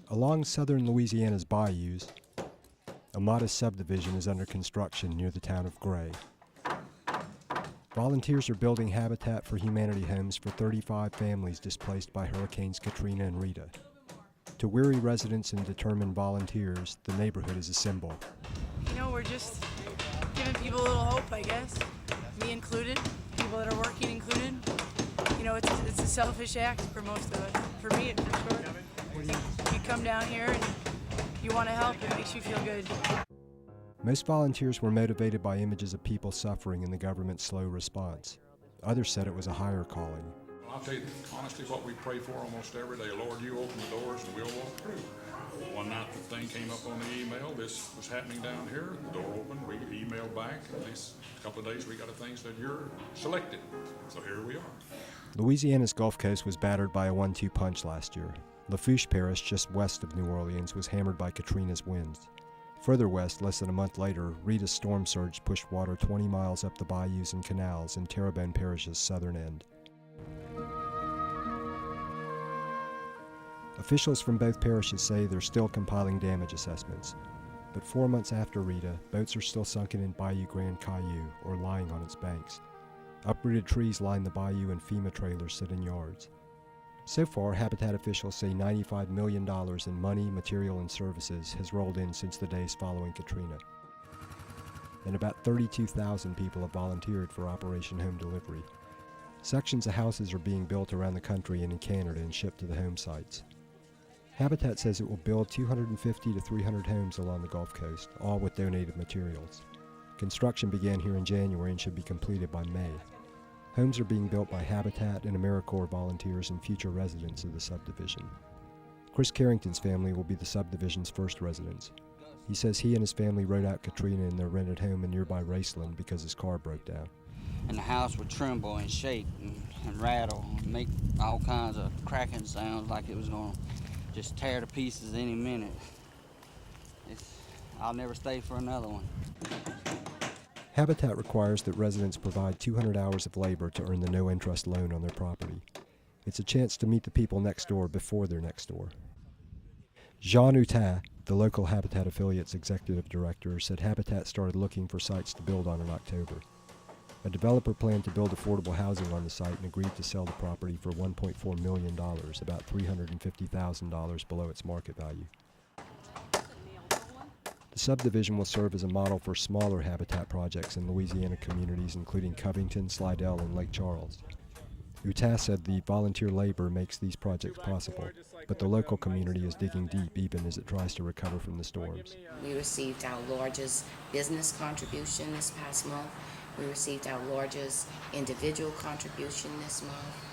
Along southern Louisiana's bayous, a modest subdivision is under construction near the town of Gray. Volunteers are building Habitat for Humanity homes for 35 families displaced by Hurricanes Katrina and Rita. To weary residents and determined volunteers, the neighborhood is a symbol. You know, we're just giving people a little hope, I guess. Me included, people that are working included. You know, it's a selfish act for most of us. For me, for sure. You come down here and you want to help, it makes you feel good. Most volunteers were motivated by images of people suffering in the government's slow response. Others said it was a higher calling. I'll tell you honestly what we pray for almost every day. Lord, you open the doors and we'll walk through. One night the thing came up on the email, this was happening down here, the door opened, we emailed back, at least a couple of days we got a thing that said you're selected. So here we are. Louisiana's Gulf Coast was battered by a 1-2 punch last year. Lafourche Parish, just west of New Orleans, was hammered by Katrina's winds. Further west, less than a month later, Rita's storm surge pushed water 20 miles up the bayous and canals in Terrebonne Parish's southern end. Officials from both parishes say they're still compiling damage assessments. But 4 months after Rita, boats are still sunken in Bayou Grand Caillou, or lying on its banks. Uprooted trees line the bayou and FEMA trailers sit in yards. So far, Habitat officials say $95 million in money, material, and services has rolled in since the days following Katrina. And about 32,000 people have volunteered for Operation Home Delivery. Sections of houses are being built around the country and in Canada and shipped to the home sites. Habitat says it will build 250 to 300 homes along the Gulf Coast, all with donated materials. Construction began here in January and should be completed by May. Homes are being built by Habitat and AmeriCorps volunteers and future residents of the subdivision. Chris Carrington's family will be the subdivision's first residents. He says he and his family rode out Katrina in their rented home in nearby Raceland because his car broke down. And the house would tremble and shake and rattle and make all kinds of cracking sounds like it was going to just tear to pieces any minute. I'll never stay for another one. Habitat requires that residents provide 200 hours of labor to earn the no-interest loan on their property. It's a chance to meet the people next door before they're next door. Jean Houtin, the local Habitat affiliate's executive director, said Habitat started looking for sites to build on in October. A developer planned to build affordable housing on the site and agreed to sell the property for $1.4 million, about $350,000 below its market value. The subdivision will serve as a model for smaller Habitat projects in Louisiana communities including Covington, Slidell, and Lake Charles. Houtin said the volunteer labor makes these projects possible, but the local community is digging deep even as it tries to recover from the storms. We received our largest business contribution this past month. We received our largest individual contribution this month.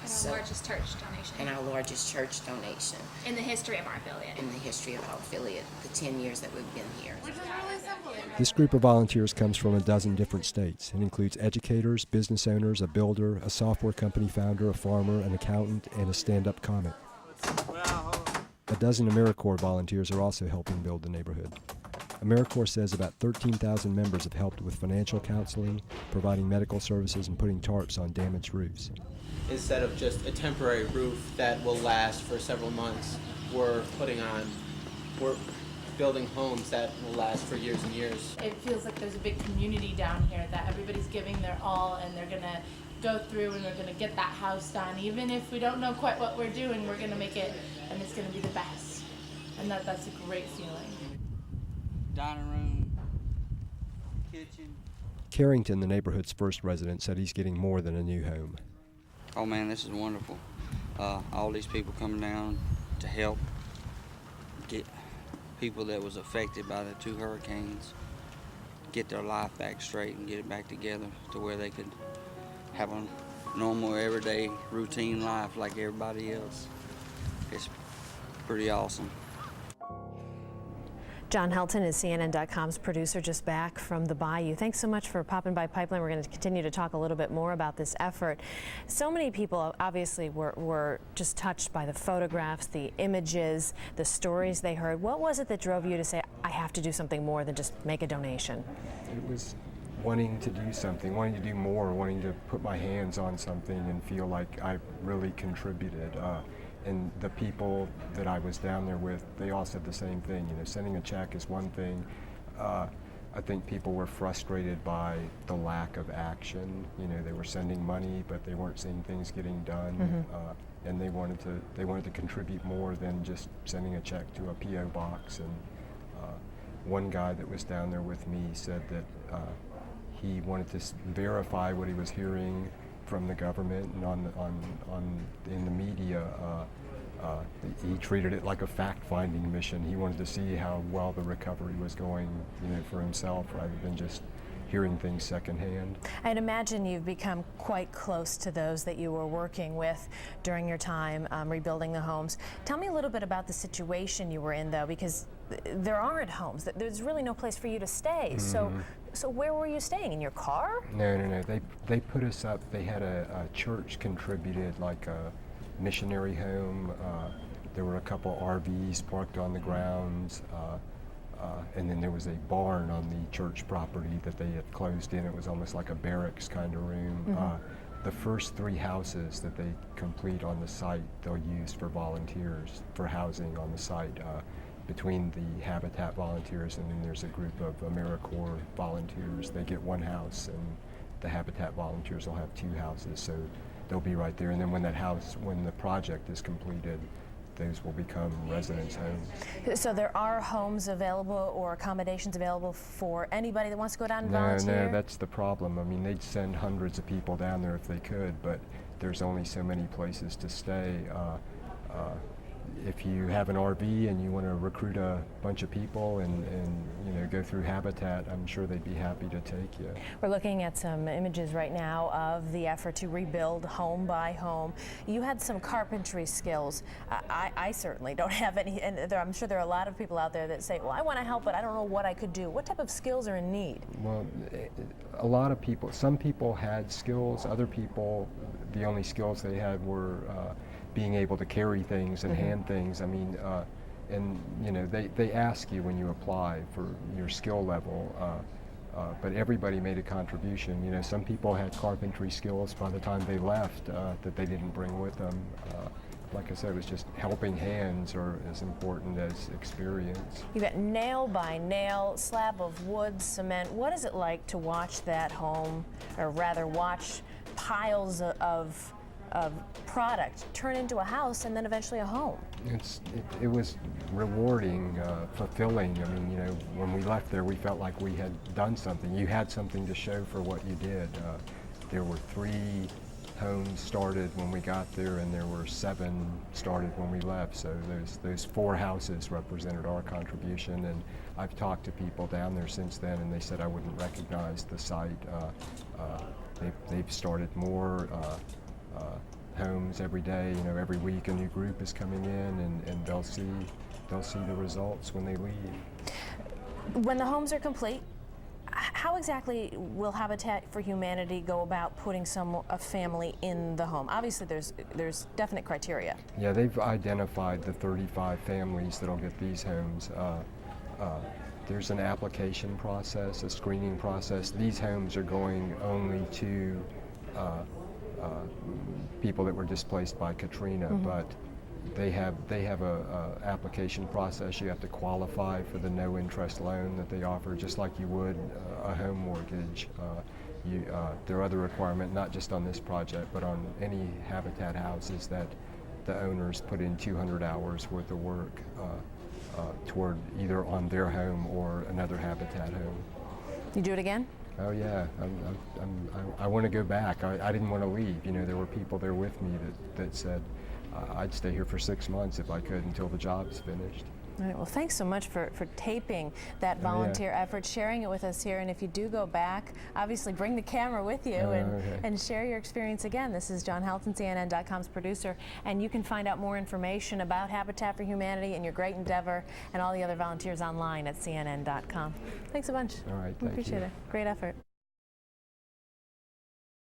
And our largest church donation. And our largest church donation. In the history of our affiliate. In the history of our affiliate, the 10 years that we've been here. Which is really simple. This group of volunteers comes from a dozen different states. It includes educators, business owners, a builder, a software company founder, a farmer, an accountant, and a stand-up comic. A dozen AmeriCorps volunteers are also helping build the neighborhood. AmeriCorps says about 13,000 members have helped with financial counseling, providing medical services, and putting tarps on damaged roofs. Instead of just a temporary roof that will last for several months, we're building homes that will last for years and years. It feels like there's a big community down here that everybody's giving their all and they're gonna go through and we're gonna get that house done. Even if we don't know quite what we're doing, we're gonna make it and it's gonna be the best. And that's a great feeling. Dining room, kitchen. Carrington, the neighborhood's first resident, said he's getting more than a new home. Oh man, this is wonderful. All these people coming down to help get people that was affected by the 2 hurricanes, get their life back straight and get it back together to where they could have a normal, everyday, routine life like everybody else. It's pretty awesome. John Helton is CNN.com's producer, just back from the Bayou. Thanks so much for popping by Pipeline. We're going to continue to talk a little bit more about this effort. So many people obviously were just touched by the photographs, the images, the stories they heard. What was it that drove you to say, I have to do something more than just make a donation? It was wanting to do something, wanting to do more, wanting to put my hands on something and feel like I really contributed. and the people that I was down there with, they all said the same thing. You know, sending a check is one thing. I think people were frustrated by the lack of action. You know, they were sending money, but they weren't seeing things getting done, and they wanted to contribute more than just sending a check to a PO box. And one guy that was down there with me said that he wanted to verify what he was hearing from the government and in the media. He treated it like a fact-finding mission. He wanted to see how well the recovery was going, you know, for himself, rather than just hearing things secondhand. I'd imagine you've become quite close to those that you were working with during your time rebuilding the homes. Tell me a little bit about the situation you were in, though, because there aren't homes. There's really no place for you to stay. So where were you staying? In your car? No. They put us up. They had a church contributed, like a missionary home. There were a couple RVs parked on the grounds, and then there was a barn on the church property that they had closed in. It was almost like a barracks kind of room. The first 3 houses that they complete on the site, they'll use for volunteers, for housing on the site. Between the Habitat volunteers and then there's a group of AmeriCorps volunteers. They get 1 house, and the Habitat volunteers will have 2 houses, so they'll be right there. And then when the project is completed, those will become residence homes. So there are homes available or accommodations available for anybody that wants to go down and volunteer? No, that's the problem. I mean, they'd send hundreds of people down there if they could, but there's only so many places to stay. If you have an RV and you want to recruit a bunch of people and you know, go through Habitat, I'm sure they'd be happy to take you. We're looking at some images right now of the effort to rebuild home by home. You had some carpentry skills. I certainly don't have any, and I'm sure there are a lot of people out there that say, well, I want to help, but I don't know what I could do. What type of skills are in need? Well, a lot of people, some people had skills, other people, the only skills they had were being able to carry things and hand things. I mean, and you know, they ask you when you apply for your skill level, but everybody made a contribution. You know, some people had carpentry skills by the time they left that they didn't bring with them. Like I said, it was just helping hands are as important as experience. You got nail by nail, slab of wood, cement. What is it like to watch that home, or rather watch piles of product turn into a house and then eventually a home? It was rewarding, fulfilling. I mean, you know, when we left there, we felt like we had done something. You had something to show for what you did. There were 3 homes started when we got there, and there were 7 started when we left. So those 4 houses represented our contribution. And I've talked to people down there since then, and they said I wouldn't recognize the site. They've started more homes every day. You know, every week a new group is coming in, and they'll see the results when they leave. When the homes are complete, how exactly will Habitat for Humanity go about putting a family in the home? Obviously, there's definite criteria. Yeah, they've identified the 35 families that'll get these homes. There's an application process, a screening process. These homes are going only to people that were displaced by Katrina, but they have a application process. You have to qualify for the no interest loan that they offer, just like you would a home mortgage. There are other requirements, not just on this project, but on any Habitat houses, that the owners put in 200 hours worth of work toward either on their home or another Habitat home. You do it again? Oh yeah, I want to go back. I didn't want to leave. You know, there were people there with me that said I'd stay here for 6 months if I could until the job's finished. All right, well, thanks so much for taping that volunteer effort, sharing it with us here. And if you do go back, obviously bring the camera with you and share your experience again. This is John Helton, CNN.com's producer, and you can find out more information about Habitat for Humanity and your great endeavor and all the other volunteers online at CNN.com. Thanks a bunch. All right, we appreciate it. Great effort.